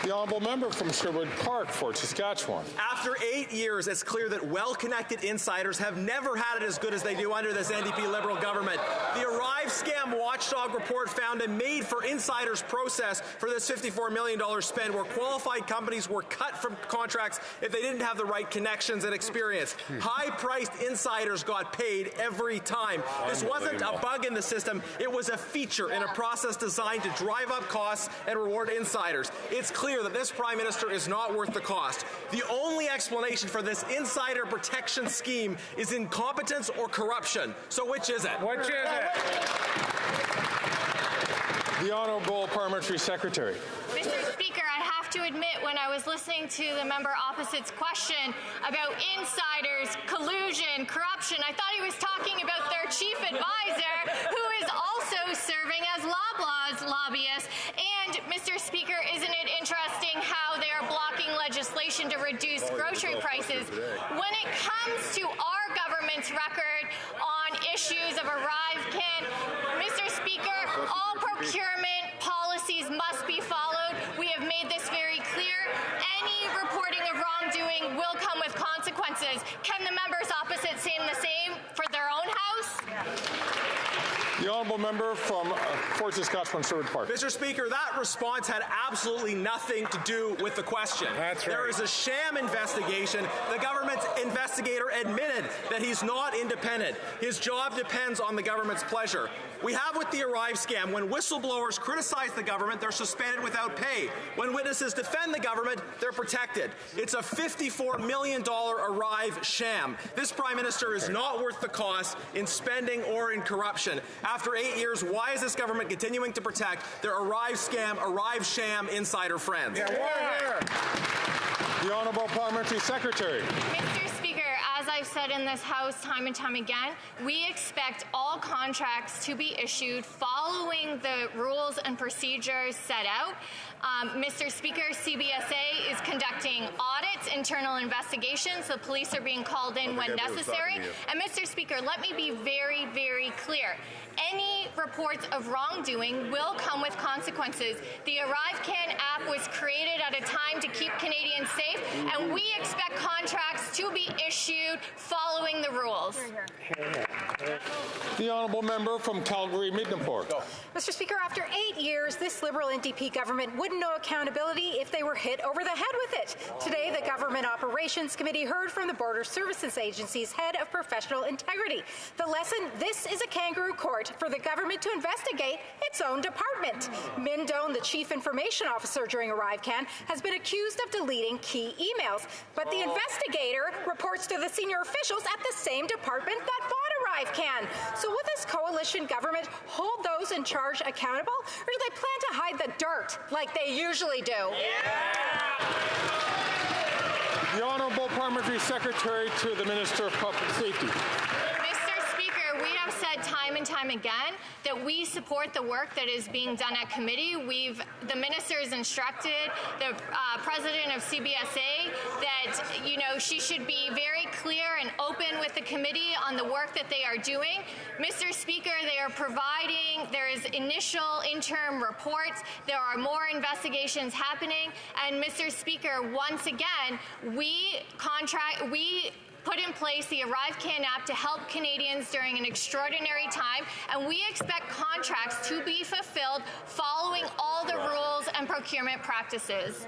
The honourable member from Sherwood Park, Fort Saskatchewan. After 8 years, it's clear that well-connected insiders have never had it as good as they do under this NDP Liberal government. The Arrive Scam Watchdog report found a made-for-insiders process for this $54 million spend, where qualified companies were cut from contracts if they didn't have the right connections and experience. High-priced insiders got paid every time. This wasn't a bug in the system. It was a feature in a process designed to drive up costs and reward insiders. It's clear that this Prime Minister is not worth the cost. The only explanation for this insider protection scheme is incompetence or corruption. So which is it? Which is it? The Honourable Parliamentary Secretary. Mr. Speaker, I have to admit, when I was listening to the member opposite's question about insiders, collusion, corruption, I thought he was talking about their chief advisor, who is also serving as Loblaw's lobbyist. And, Mr. Speaker, isn't it interesting how they are blocking legislation to reduce grocery prices? When it comes to our government's record on issues of Arrive Can, Mr. Speaker, all procurement policies must be followed. We have made this very clear. Any reporting of wrongdoing will come with consequences. Can the members opposite say the same for their own house? The honourable member from Fort Saskatchewan, Sherwood Park. Mr. Speaker, that response had absolutely nothing to do with the question. That's right. There is a sham investigation. The government's investigator admitted that he's not independent. His job depends on the government's pleasure. We have with the Arrive scam, when whistleblowers criticize the government, they're suspended without pay. When witnesses defend the government, they're protected. It's a $54 million Arrive sham. This Prime Minister is not worth the cost in spending or in corruption. After 8 years, why is this government continuing to protect their Arrive scam, Arrive sham insider friends? Yeah, the Honourable Parliamentary Secretary. Mr. Speaker, as I've said in this House time and time again, we expect all contracts to be issued following the rules and procedures set out. Mr. Speaker, CBSA is conducting audits, internal investigations. The police are being called in when necessary. And Mr. Speaker, let me be very, very clear. Any reports of wrongdoing will come with consequences. The Arrive Can app was created at a time to keep Canadians safe, and we expect contracts to be issued following the rules. The honourable member from Calgary-Midnapore. Mr. Speaker, after 8 years, this Liberal-NDP government wouldn't know accountability if they were hit over the head with it. Today, the Government Operations Committee heard from the Border Services Agency's head of professional integrity. The lesson: this is a kangaroo court for the government to investigate its own department. Min Doan, the chief information officer during Arrive Can, has been accused of deleting key emails. But the investigator reports to the senior officials at the same department that bought Arrive Can. So will this coalition government hold those in charge accountable, or do they plan to hide the dirt like they usually do? The Honourable Parliamentary Secretary to the Minister of Public Safety. We have said time and time again that we support the work that is being done at committee. The minister has instructed the president of CBSA that, she should be very clear and open with the committee on the work that they are doing. Mr. Speaker, they are providing, there is initial interim reports, there are more investigations happening, and Mr. Speaker, once again, we put in place the Arrive Can app to help Canadians during an extraordinary time, and we expect contracts to be fulfilled following all the rules and procurement practices.